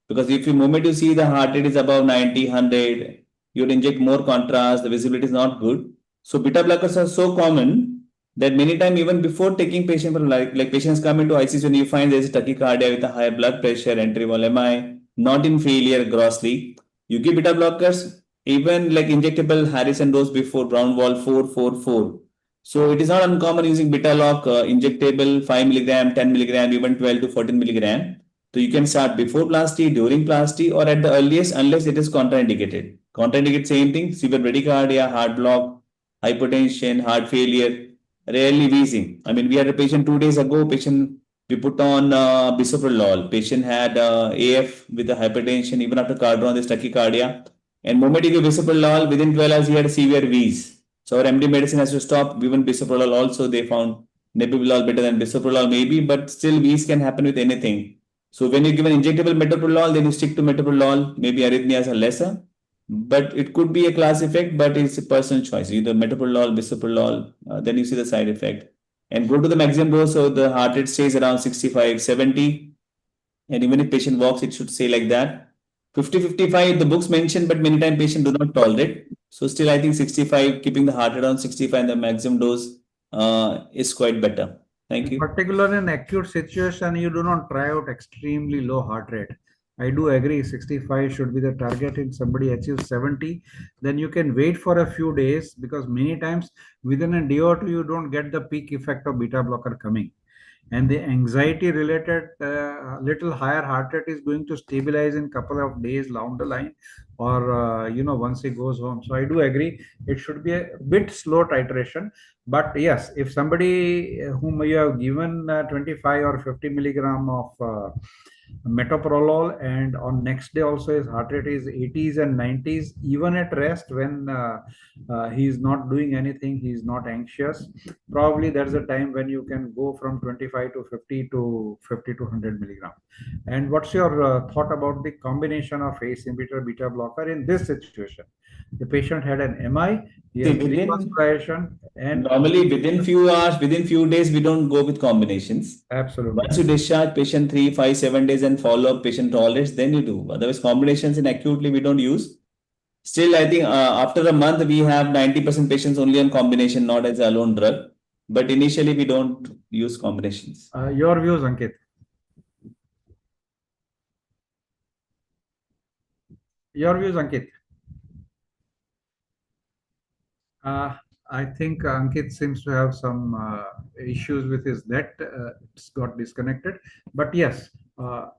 Because if you moment you see the heart rate is above 90, 100, you would inject more contrast, the visibility is not good. So beta blockers are so common that many times even before taking patient for like patients come into ICU and you find there is tachycardia with a higher blood pressure, entry-wall MI, not in failure grossly. You give beta blockers, even like injectable Harrison dose before brown wall 444. So it is not uncommon using beta lock injectable 5 milligram, 10 milligram, even 12 to 14 milligram. So you can start before plasty, during plasty, or at the earliest, unless it is contraindicated. Contraindicate same thing: severe bradycardia, heart block, hypertension, heart failure, rarely wheezing. I mean, we had a patient 2 days ago. Patient we put on bisoprolol. Patient had AF with the hypertension, even after cardron, this tachycardia. And moment he gave bisoprolol, within 12 hours he had a severe wheeze. So our MD medicine has to stop. Given bisoprolol also, they found nebivolol better than bisoprolol maybe, but still wheeze can happen with anything. So when you give an injectable metoprolol, then you stick to metoprolol. Maybe arrhythmias are lesser, but it could be a class effect, but it's a personal choice. Either metoprolol, bisoprolol, then you see the side effect. And go to the maximum dose, so the heart rate stays around 65, 70. And even if patient walks, it should stay like that. 50, 55, the books mention, but many times patient do not tolerate. So still, I think 65, keeping the heart rate around 65 and the maximum dose is quite better. Thank you. Particularly in acute situation, you do not try out extremely low heart rate. I do agree 65 should be the target. If somebody achieves 70, then you can wait for a few days, because many times within a day or two, you don't get the peak effect of beta blocker coming. And the anxiety related little higher heart rate is going to stabilize in couple of days down the line, or once he goes home. So I do agree it should be a bit slow titration. But yes, if somebody whom you have given 25 or 50 milligram of metoprolol, and on next day also his heart rate is 80s and 90s, even at rest, when he is not doing anything, he is not anxious, probably there's a time when you can go from 25 to 50 to 50 to 100 milligram. And what's your thought about the combination of ACE inhibitor beta blocker in this situation? The patient had an MI Yes, within revascularization and normally within few hours, within few days, we don't go with combinations. absolutely. Once you discharge patient 3, 5, 7 days and follow up patient tolerates, then you do. Otherwise, combinations in acutely we don't use. Still, I think after a month we have 90% patients only on combination, not as a alone drug. But initially we don't use combinations. Your views, Ankit. Your views, Ankit. Uh, I think Ankit seems to have some issues with his net. It's got disconnected. But yes,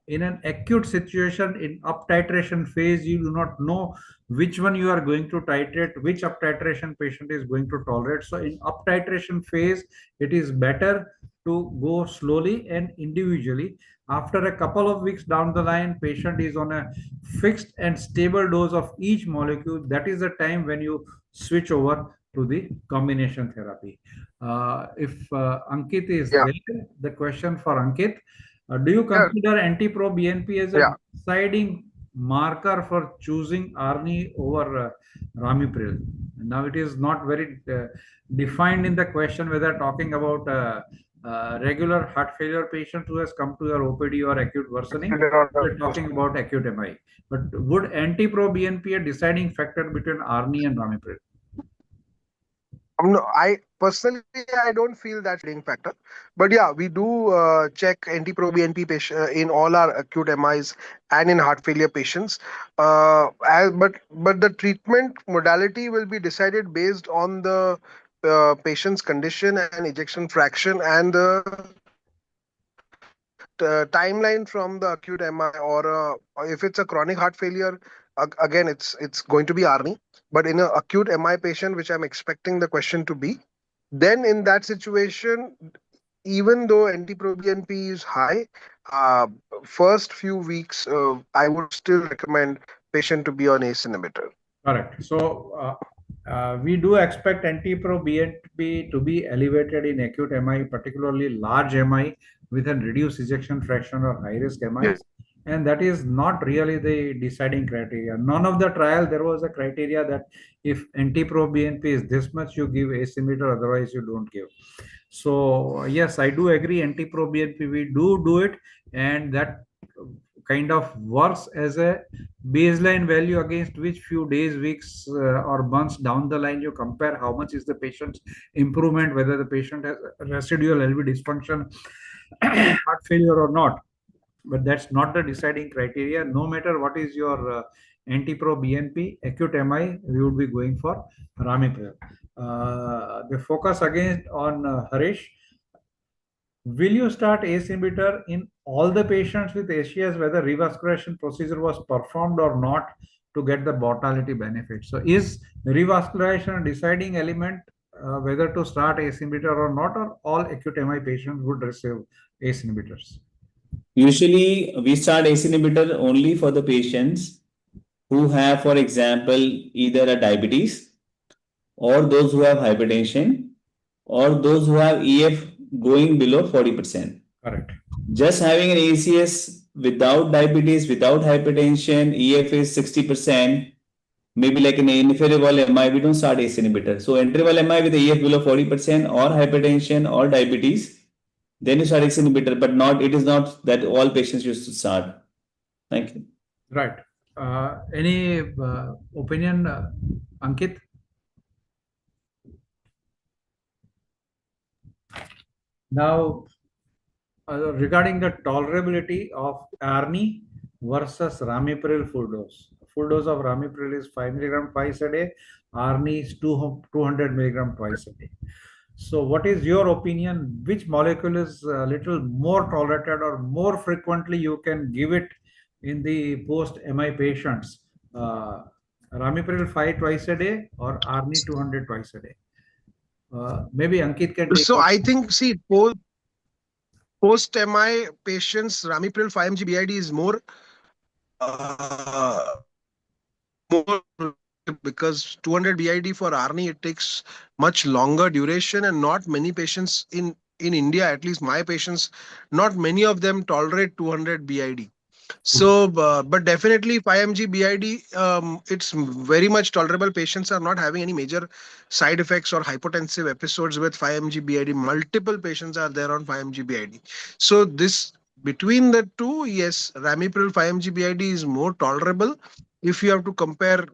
in an acute situation, in up titration phase, you do not know which one you are going to titrate, which up titration patient is going to tolerate. So in up titration phase, it is better to go slowly and individually. After a couple of weeks down the line, patient is on a fixed and stable dose of each molecule. That is the time when you switch over to the combination therapy. If Ankit is Yeah. there, the question for Ankit, do you Yeah. consider anti-pro-BNP as a Yeah. deciding marker for choosing ARNI over Ramipril? Now it is not very defined in the question whether talking about regular heart failure patient who has come to your OPD or acute worsening. We're talking about acute MI. But would anti-pro-BNP a deciding factor between ARNI and Ramipril? No, I personally I don't feel that deciding factor, but yeah, we do check anti-pro-BNP patient in all our acute MIs and in heart failure patients. But the treatment modality will be decided based on the patient's condition and ejection fraction and the timeline from the acute MI or if it's a chronic heart failure, again it's going to be ARNI. But in an acute MI patient, which I'm expecting the question to be, then in that situation, even though NT-proBNP is high, uh, first few weeks, I would still recommend patient to be on ACE inhibitor. Correct. So we do expect NT-proBNP to be elevated in acute MI, particularly large MI with a reduced ejection fraction or high risk MIs. And that is not really the deciding criteria. None of the trial, there was a criteria that if NT-proBNP is this much, you give ACE inhibitor, otherwise you don't give. So yes, I do agree. NT-proBNP, we do it, and that kind of works as a baseline value against which few days, weeks, or months down the line you compare how much is the patient's improvement, whether the patient has residual LV dysfunction, heart failure or not. But that's not the deciding criteria. No matter what is your anti-pro BNP, acute MI, we would be going for Ramipril. The focus again on Harish. Will you start ACE inhibitor in all the patients with ACS, whether revascularization procedure was performed or not, to get the mortality benefit? So is revascularization a deciding element whether to start ACE inhibitor or not, or all acute MI patients would receive ACE inhibitors? Usually, we start ACE inhibitor only for the patients who have, for example, either a diabetes or those who have hypertension or those who have EF going below 40%. Correct. Just having an ACS without diabetes, without hypertension, EF is 60%, maybe like an inferior MI, we don't start ACE inhibitor. So entry MI with EF below 40% or hypertension or diabetes, then you start ACE inhibitor, but not, it is not that all patients used to start. Thank you. Right. Any opinion, Ankit? Now, regarding the tolerability of ARNI versus Ramipril full dose. Full dose of Ramipril is 5 milligram twice a day. ARNI is 200 milligram twice a day. So what is your opinion? Which molecule is a little more tolerated or more frequently you can give it in the post-MI patients? Ramipril 5 twice a day or ARNI 200 twice a day? Maybe Ankit can take So up. I think, see, post MI patients, Ramipril 5 mg BID is uh, more because 200 BID for ARNI, it takes much longer duration and not many patients in India, at least my patients, not many of them tolerate 200 BID. So, but definitely 5 mg BID, it's very much tolerable. Patients are not having any major side effects or hypotensive episodes with 5 mg BID. Multiple patients are there on 5 mg BID. So this between the two, yes, Ramipril 5 mg BID is more tolerable. If you have to compare,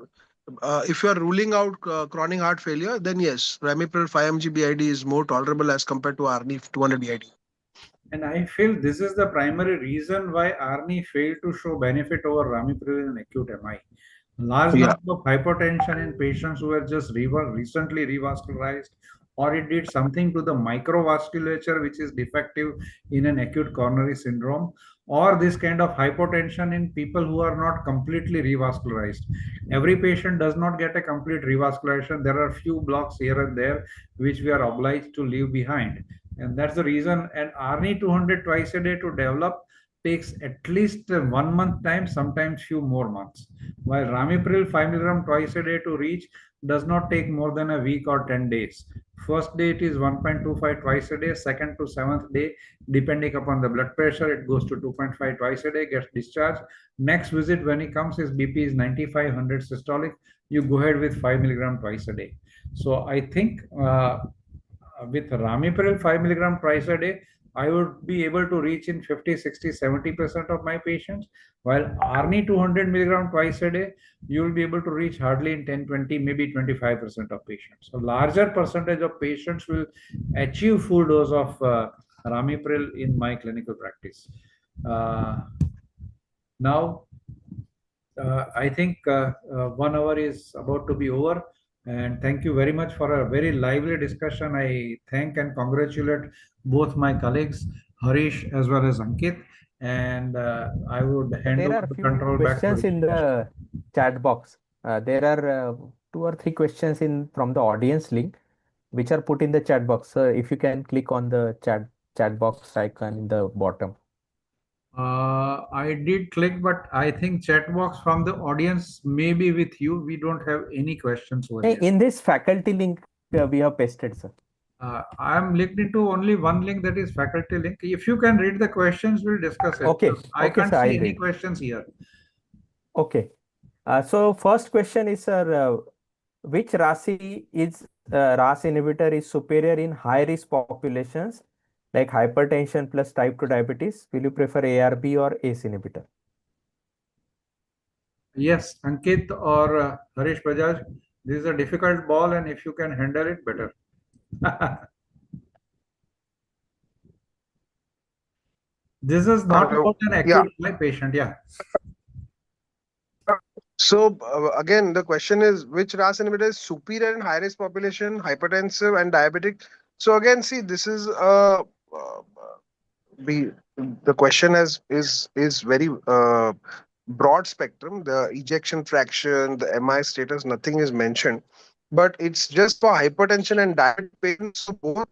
if you are ruling out chronic heart failure, then yes, Ramipril 5 mg BID is more tolerable as compared to Arni 200 BID. And I feel this is the primary reason why Arni failed to show benefit over Ramipril in acute MI. Large Yeah. number of hypertension in patients who were just recently revascularized, or it did something to the microvasculature which is defective in an acute coronary syndrome, or this kind of hypotension in people who are not completely revascularized. Every patient does not get a complete revascularization. There are few blocks here and there which we are obliged to leave behind, and that's the reason. And Arni 200 twice a day to develop takes at least 1 month time, sometimes few more months, while Ramipril 5 milligram twice a day to reach does not take more than a week or 10 days. First day it is 1.25 twice a day, second to seventh day, depending upon the blood pressure, it goes to 2.5 twice a day, gets discharged. Next visit when he comes, his BP is 9500 systolic. You go ahead with 5 milligram twice a day. So I think with Ramipril 5 milligram twice a day, I would be able to reach in 50, 60, 70% of my patients. While Arni 200 milligram twice a day, you will be able to reach hardly in 10, 20, maybe 25% of patients. So larger percentage of patients will achieve full dose of Ramipril in my clinical practice. Uh, Now, I think 1 hour is about to be over. And thank you very much for a very lively discussion. I thank and congratulate both my colleagues, Harish as well as Ankit. And I would hand There over are the few control back to questions in Rishikesh. the chat box. There are 2 or 3 questions in from the audience link, which are put in the chat box. So if you can click on the chat box icon in the bottom. I did click, but I think chat box from the audience may be with you. We don't have any questions over here. In this faculty link, we have pasted, sir. I'm linked into only one link, that is faculty link. If you can read the questions, we'll discuss it. Okay, I okay, can't sir. see I'll any read. questions here. Okay. So first question is, sir, which RASI is RAS inhibitor is superior in high risk populations like hypertension plus type 2 diabetes? Will you prefer ARB or ACE inhibitor? Yes, Ankit or Harish Bajaj, this is a difficult ball, and if you can handle it, better. This is not Hello. about an Yeah. acute my patient. Yeah. So again, the question is which RAS inhibitor is superior in high risk population, hypertensive and diabetic? So again, see, this is be the question is very broad spectrum. The ejection fraction, the MI status, nothing is mentioned, but it's just for hypertension and diabetic patients. So both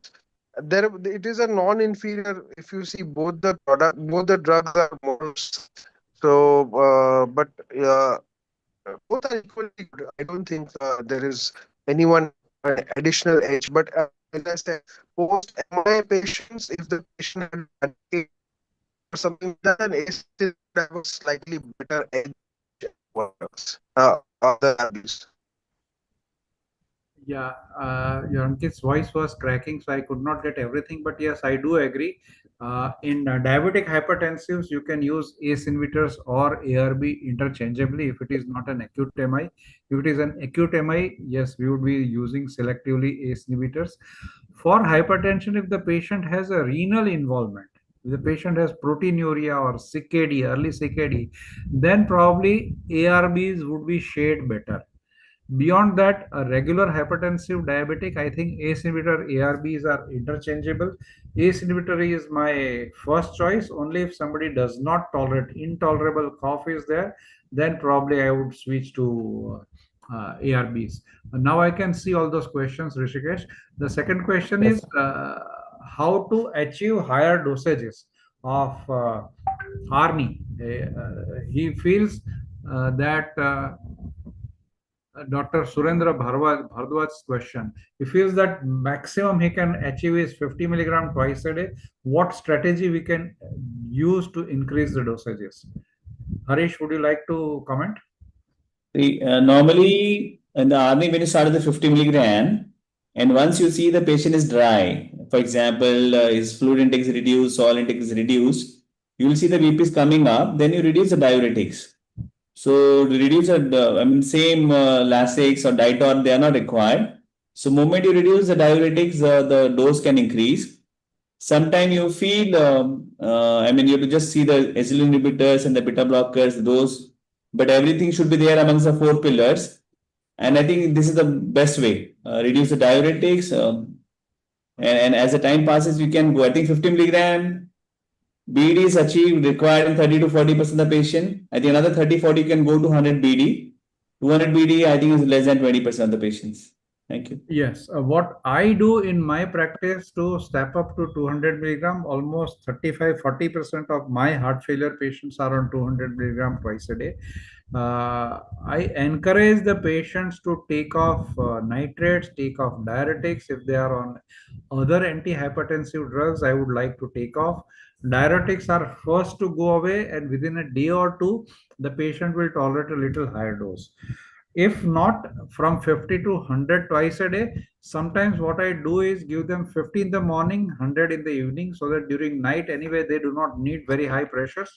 there it is a non-inferior. If you see both the drugs are more. So, but both are equally good. I don't think there is anyone additional edge. But as I said, post MI patients, if the patient had advocated or something like that, then ACE would have a slightly better edge of the abuse. Yeah, your Ankit's voice was cracking, so I could not get everything. But yes, I do agree. In diabetic hypertensives, you can use ACE inhibitors or ARB interchangeably if it is not an acute MI. If it is an acute MI, yes, we would be using selectively ACE inhibitors. For hypertension, if the patient has a renal involvement, if the patient has proteinuria or CKD, early CKD, then probably ARBs would be shared better. Beyond that, a regular hypertensive diabetic, I think ACE inhibitor, ARBs are interchangeable. ACE inhibitor is my first choice. Only if somebody does not tolerate, intolerable cough is there, then probably I would switch to ARBs. Now I can see all those questions, Rishikesh. The second question Yes, is sir. how to achieve higher dosages of Arni. He feels that Dr. Surendra Bhardwaj's question. He feels that maximum he can achieve is 50 milligram twice a day. What strategy we can use to increase the dosages? Harish, would you like to comment? See, normally in the army, when you start with the 50 milligram, and once you see the patient is dry, for example, his fluid intake is reduced, salt intake is reduced, you will see the BP is coming up, then you reduce the diuretics. So to reduce I mean, same Lasix or Ditor, they are not required. So moment you reduce the diuretics, the dose can increase. Sometimes you feel, I mean, you have to just see the SL inhibitors and the beta blockers, those, but everything should be there amongst the four pillars. And I think this is the best way. Reduce the diuretics, and as the time passes, you can go. I think 50 milligram BD is achieved required in 30 to 40% of the patient. I think another 30-40 can go to 100 BD. 200 BD, I think, is less than 20% of the patients. Thank you. Yes, what I do in my practice to step up to 200 milligram, almost 35-40% of my heart failure patients are on 200 milligram twice a day. I encourage the patients to take off nitrates, take off diuretics. If they are on other antihypertensive drugs, I would like to take off. Diuretics are first to go away, and within a day or two, the patient will tolerate a little higher dose. If not, from 50 to 100 twice a day. Sometimes what I do is give them 50 in the morning, 100 in the evening, so that during night anyway they do not need very high pressures.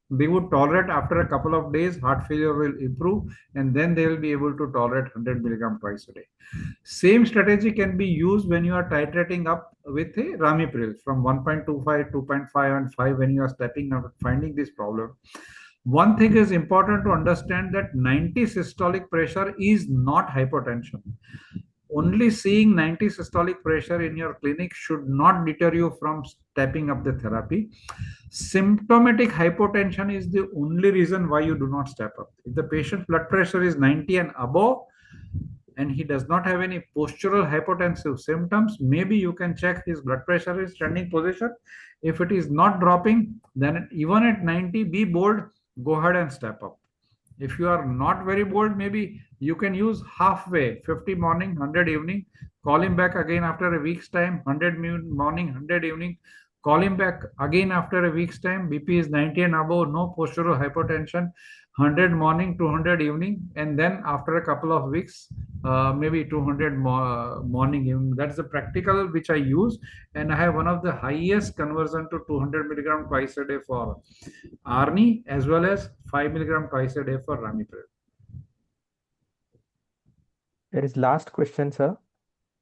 They would tolerate. After a couple of days, heart failure will improve, and then they will be able to tolerate 100 milligram twice a day. Same strategy can be used when you are titrating up with a ramipril from 1.25, 2.5, and 5 when you are stepping up finding this problem. One thing is important to understand that 90 systolic pressure is not hypertension. Only seeing 90 systolic pressure in your clinic should not deter you from stepping up the therapy. Symptomatic hypotension is the only reason why you do not step up. If the patient's blood pressure is 90 and above, and he does not have any postural hypotensive symptoms, maybe you can check his blood pressure is standing position. If it is not dropping, then even at 90, be bold, go ahead and step up. If you are not very bold, maybe you can use halfway, 50 morning, 100 evening, call him back again after a week's time, 100 morning, 100 evening, call him back again after a week's time, BP is 90 and above, no postural hypertension, 100 morning, 200 evening, and then after a couple of weeks, maybe 200 morning evening. That's the practical which I use, and I have one of the highest conversion to 200 milligram twice a day for Arni, as well as 5 milligram twice a day for Ramipril. There is last question, sir.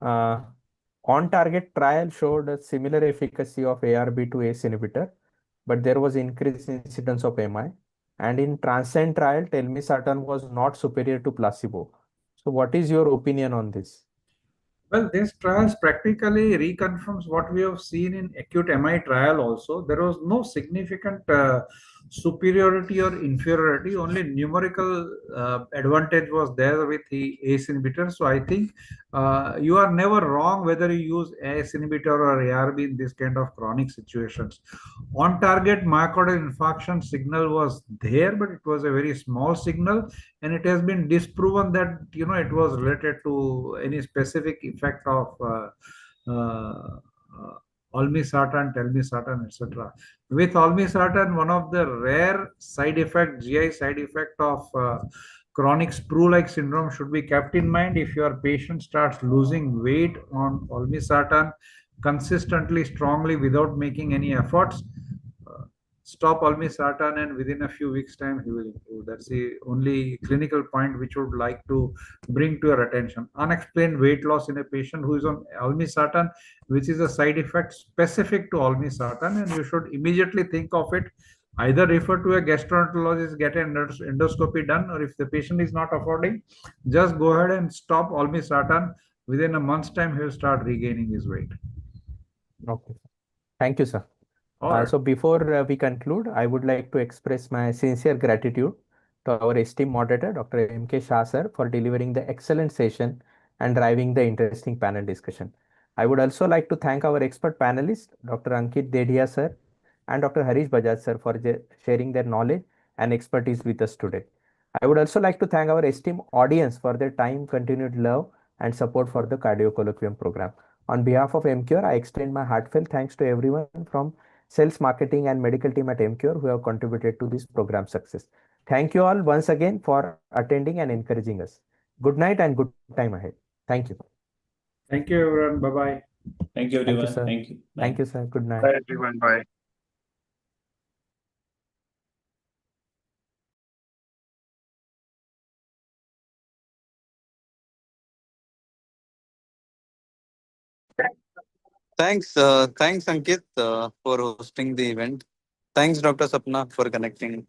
On target trial showed a similar efficacy of ARB to ACE inhibitor, but there was increased incidence of MI. And in Transcend trial, telmisartan was not superior to placebo. So what is your opinion on this? Well, this trials practically reconfirms what we have seen in acute MI trial also. There was no significant superiority or inferiority, only numerical advantage was there with the ACE inhibitor. So I think you are never wrong whether you use ACE inhibitor or ARB in this kind of chronic situations. On target myocardial infarction signal was there, but it was a very small signal, and it has been disproven that it was related to any specific effect of olmesartan, telmisartan, etc. With olmesartan, one of the rare side effect, GI side effect of chronic sprue-like syndrome should be kept in mind. If your patient starts losing weight on olmesartan consistently, strongly, without making any efforts, stop olmesartan, and within a few weeks time he will improve. That's the only clinical point which would like to bring to your attention. Unexplained weight loss in a patient who is on olmesartan, which is a side effect specific to olmesartan, and you should immediately think of it. Either refer to a gastroenterologist, get an endoscopy done, or if the patient is not affording, just go ahead and stop olmesartan. Within a month's time he will start regaining his weight. Okay. Thank you, sir. All right. So before we conclude, I would like to express my sincere gratitude to our esteemed moderator, Dr. M.K. Shah, sir, for delivering the excellent session and driving the interesting panel discussion. I would also like to thank our expert panelists, Dr. Ankit Dedhia, sir, and Dr. Harish Bajaj, sir, for sharing their knowledge and expertise with us today. I would also like to thank our esteemed audience for their time, continued love, and support for the Cardio Colloquium program. On behalf of MCure, I extend my heartfelt thanks to everyone from sales, marketing, and medical team at MCure who have contributed to this program success. Thank you all once again for attending and encouraging us. Good night and good time ahead. Thank you. Thank you, everyone. Bye bye. Thank you, Thank you, everyone. sir. Thank you. Bye. Thank you, sir. Good night. Bye, everyone. Bye. Thanks, Ankit, for hosting the event. Thanks, Dr. Sapna, for connecting.